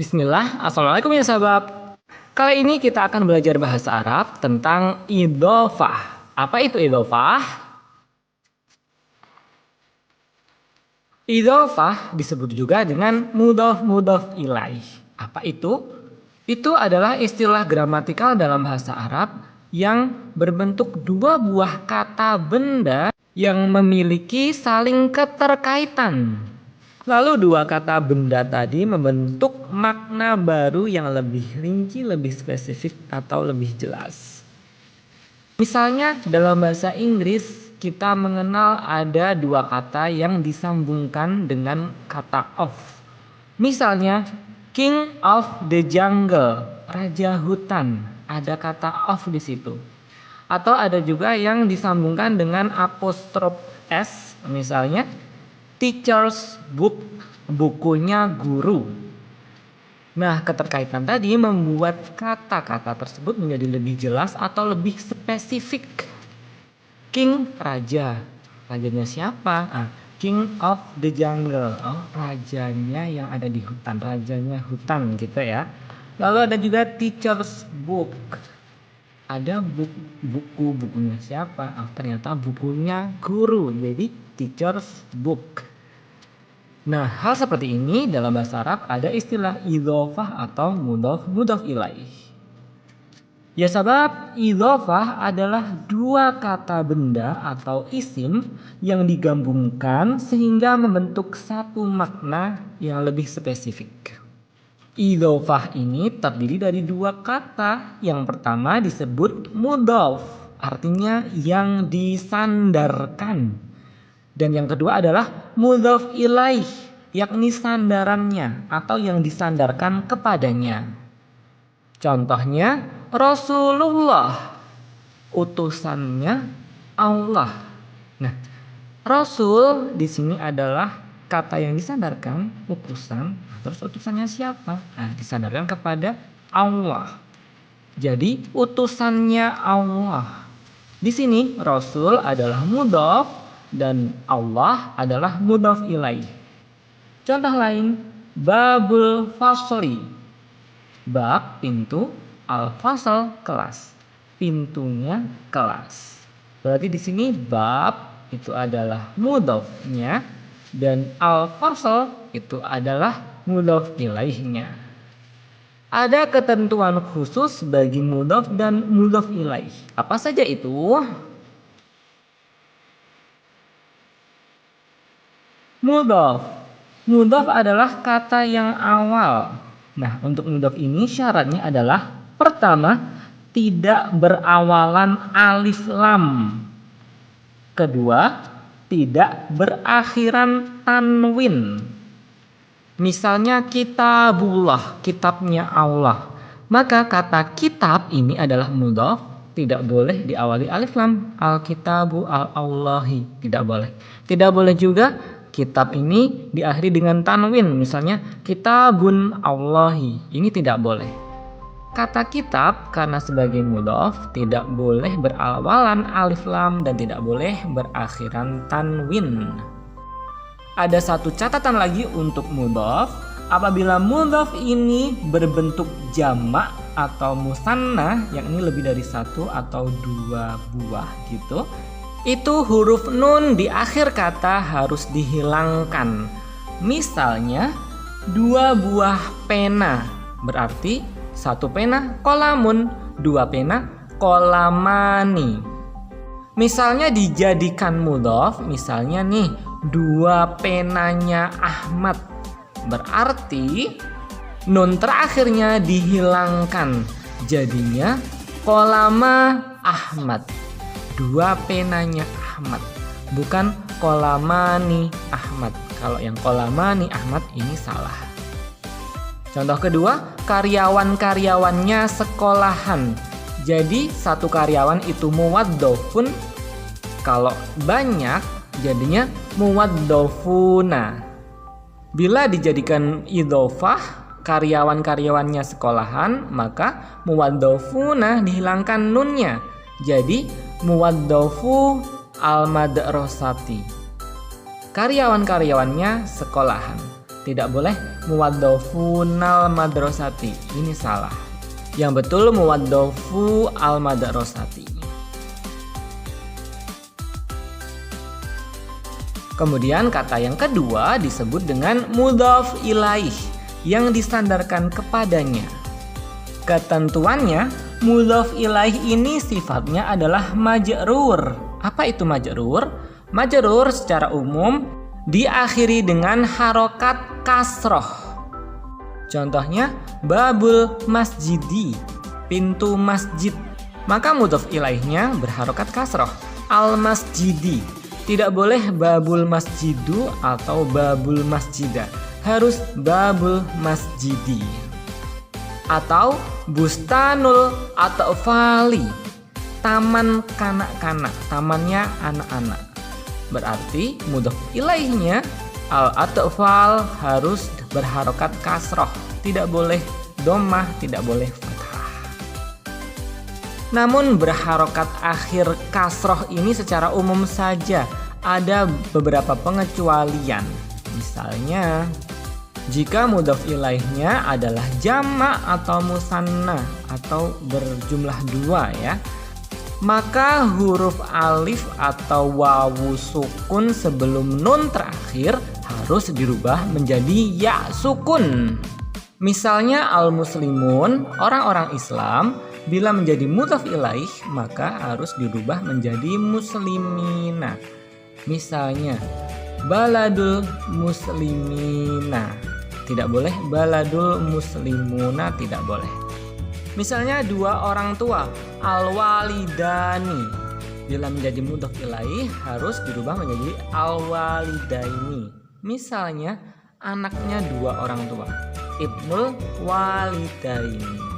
Bismillah, Assalamualaikum ya sahabat. Kali ini kita akan belajar bahasa Arab tentang idhofah. Apa itu idhofah? Idhofah disebut juga dengan mudhof ilaih. Apa itu? Itu adalah istilah gramatikal dalam bahasa Arab yang berbentuk dua buah kata benda yang memiliki saling keterkaitan. Lalu dua kata benda tadi membentuk makna baru yang lebih rinci, lebih spesifik atau lebih jelas. Misalnya dalam bahasa Inggris kita mengenal ada dua kata yang disambungkan dengan kata of. Misalnya King of the Jungle, raja hutan, ada kata of di situ. Atau ada juga yang disambungkan dengan apostrof s, misalnya teacher's book, bukunya guru. Nah, keterkaitan tadi membuat kata-kata tersebut menjadi lebih jelas atau lebih spesifik. King, raja. Rajanya siapa? King of the Jungle. Oh, rajanya yang ada di hutan. Rajanya hutan gitu ya. Lalu ada juga teacher's book. Ada bukunya siapa? Ternyata bukunya guru. Jadi teacher's book. Nah, hal seperti ini dalam bahasa Arab ada istilah idhofah atau mudhof ilaih. Ya sahabat, idhofah adalah dua kata benda atau isim yang digabungkan sehingga membentuk satu makna yang lebih spesifik. Idhofah ini terdiri dari dua kata. Yang pertama disebut mudhof, artinya yang disandarkan. Dan yang kedua adalah mudhof ilaih, yakni sandarannya atau yang disandarkan kepadanya. Contohnya Rasulullah, utusannya Allah. Nah, Rasul di sini adalah kata yang disandarkan, utusan. Terus utusannya siapa? Nah, disandarkan kepada Allah. Jadi utusannya Allah. Di sini Rasul adalah mudhof dan Allah adalah mudhof ilaih. Contoh lain, babul fasli. Bab pintu, al-fasl kelas. Pintunya kelas. Berarti di sini bab itu adalah mudhofnya dan al-fasl itu adalah mudhof ilaihnya. Ada ketentuan khusus bagi mudhof dan mudhof ilaih. Apa saja itu? Mudhof adalah kata yang awal. Nah, untuk mudhof ini syaratnya adalah pertama, tidak berawalan alif lam. Kedua, tidak berakhiran tanwin. Misalnya kitabullah, kitabnya Allah. Maka kata kitab ini adalah mudhof, tidak boleh diawali alif lam. Al-kitabu al-Allahi, tidak boleh. Tidak boleh juga kitab ini diakhiri dengan tanwin, misalnya kitabun Allahi. Ini tidak boleh. Kata kitab karena sebagai mudhof tidak boleh berawalan alif lam dan tidak boleh berakhiran tanwin. Ada satu catatan lagi untuk mudhof. Apabila mudhof ini berbentuk jamak atau musanna, yakni lebih dari satu atau dua buah gitu, itu huruf nun di akhir kata harus dihilangkan. Misalnya dua buah pena, berarti satu pena kolamun, dua pena kolamani. Misalnya dijadikan mudhof, misalnya nih dua penanya Ahmad, berarti nun terakhirnya dihilangkan, jadinya kolama Ahmad. Dua penanya Ahmad, bukan kolamani Ahmad. Kalau yang kolamani Ahmad ini salah. Contoh kedua, karyawan-karyawannya sekolahan. Jadi satu karyawan itu muwaddofun. Kalau banyak jadinya muwaddofuna. Bila dijadikan idhofah, karyawan-karyawannya sekolahan, maka muwaddofuna dihilangkan nunnya. Jadi muwaddofu al-madrasati. Karyawan-karyawannya sekolahan. Tidak boleh muwaddofunal madrasati. Ini salah. Yang betul muwaddofu al madrasati. Kemudian kata yang kedua disebut dengan mudhaf ilaih yang disandarkan kepadanya. Ketentuannya, mudhaf ilaih ini sifatnya adalah majrur. Apa itu majrur? Majrur secara umum diakhiri dengan harokat kasroh. Contohnya babul masjidi, pintu masjid. Maka mudhaf ilaihnya berharokat kasroh, al masjidi. Tidak boleh babul masjidu atau babul masjida, harus babul masjidi. Atau bustanul atfali, taman kanak-kanak, tamannya anak-anak. Berarti mudhaf ilaihnya al-atfal harus berharokat kasroh, tidak boleh dhammah, tidak boleh fathah. Namun berharokat akhir kasroh ini secara umum saja, ada beberapa pengecualian. Misalnya, jika mudhaf ilaihnya adalah jamak atau musanna atau berjumlah dua ya, maka huruf alif atau wawu sukun sebelum nun terakhir harus dirubah menjadi ya sukun. Misalnya al-muslimun, orang-orang Islam, bila menjadi mudhaf ilaih maka harus dirubah menjadi muslimina. Misalnya baladul muslimina, tidak boleh baladul muslimuna, tidak boleh. Misalnya dua orang tua, al-walidani, bila menjadi mudhaf ilaih harus dirubah menjadi al-walidaini. Misalnya anaknya dua orang tua, ibnul walidaini.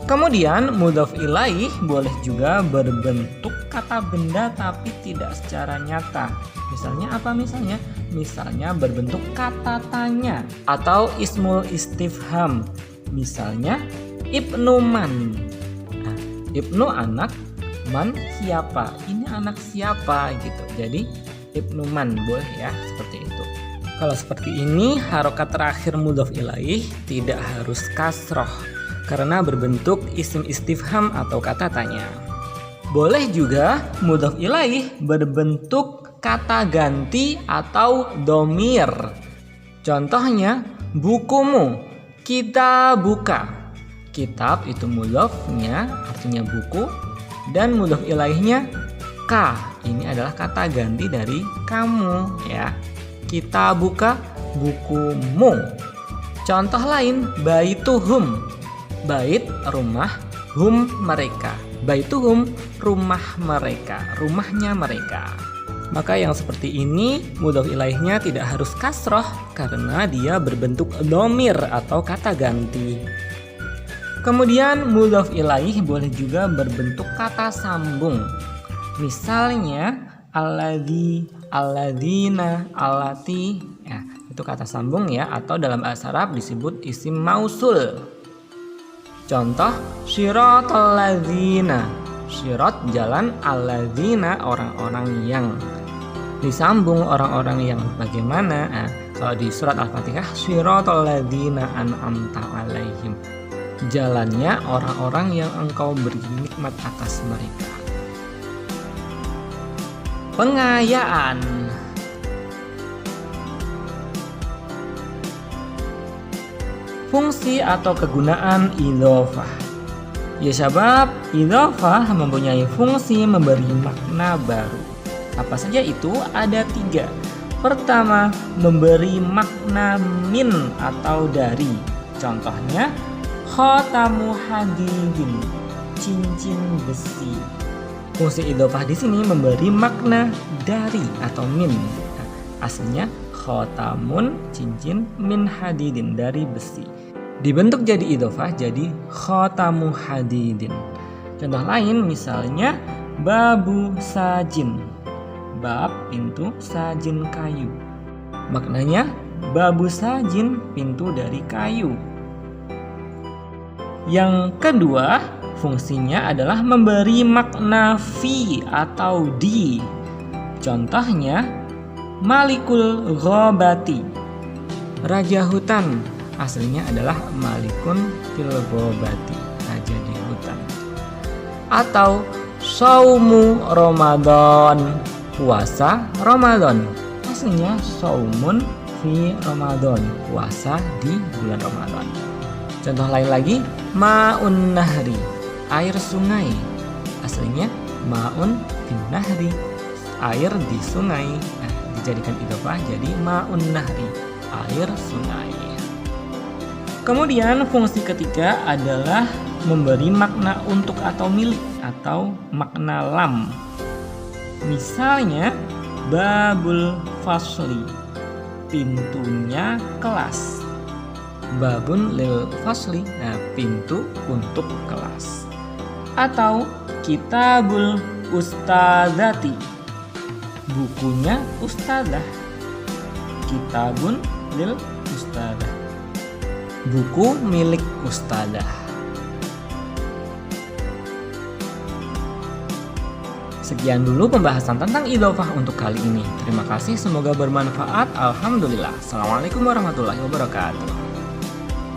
Kemudian mudhaf ilaih boleh juga berbentuk kata benda tapi tidak secara nyata. Misalnya apa misalnya? Misalnya berbentuk kata tanya atau ismul istifham. Misalnya ibnu man. Nah, ibnu anak, man siapa? Ini anak siapa gitu. Jadi ibnu man boleh ya, seperti itu. Kalau seperti ini harokat terakhir mudhaf ilaih tidak harus kasroh karena berbentuk isim istifham atau kata tanya. Boleh juga mudhaf ilaih berbentuk kata ganti atau domir. Contohnya bukumu, kita buka. Kitab itu mudhafnya artinya buku dan mudhaf ilaihnya ka. Ini adalah kata ganti dari kamu ya. Kita buka bukumu. Contoh lain baituhum. Bait rumah, hum mereka. Baituhum rumah mereka, rumahnya mereka. Maka yang seperti ini mudhaf ilaihnya tidak harus kasroh karena dia berbentuk domir atau kata ganti. Kemudian mudhaf ilaih boleh juga berbentuk kata sambung. Misalnya alladzi, alladzina, allati, ya, itu kata sambung ya, atau dalam bahasa Arab disebut isim mausul. Contoh syiratal ladzina, syirat jalan, alladzina orang-orang yang. Disambung orang-orang yang bagaimana? Nah, kalau di surat Al-Fatihah syiratal ladzina an'amta alaihim, jalannya orang-orang yang engkau beri nikmat atas mereka. Pengayaan. Fungsi atau kegunaan idhofah. Ya syabab, idhofah mempunyai fungsi memberi makna baru. Apa saja itu? Ada 3. Pertama, memberi makna min atau dari. Contohnya khotamu hadidin, cincin besi. Fungsi idhofah di sini memberi makna dari atau min. Nah, aslinya khotamun, cincin, min hadidin, dari besi. Dibentuk jadi idhofah jadi khotamu hadidin. Contoh lain misalnya babu sajin, bab pintu, sajin kayu. Maknanya babu sajin, pintu dari kayu. Yang kedua, fungsinya adalah memberi makna fi atau di. Contohnya, Malikul Ghobati, raja hutan. Aslinya adalah Malikun fil Ghobati, raja di hutan. Atau Saumu Ramadan, puasa Ramadan. Aslinya Saumun fi Ramadan, puasa di bulan Ramadan. Contoh lain lagi, Ma'un Nahri, air sungai. Aslinya Ma'un fin Nahri, air di sungai. Nah, dijadikan idhofah jadi Ma'un Nahri, air sungai. Kemudian fungsi ketiga adalah memberi makna untuk atau milik atau makna lam. Misalnya babul fasli, pintunya kelas. Babun lil fasli, nah pintu untuk kelas. Atau kitabul ustadzati, bukunya ustadzah. Kitabun lil ustadzah, buku milik ustadzah. Sekian dulu pembahasan tentang idhofah untuk kali ini. Terima kasih, semoga bermanfaat. Alhamdulillah. Assalamualaikum warahmatullahi wabarakatuh.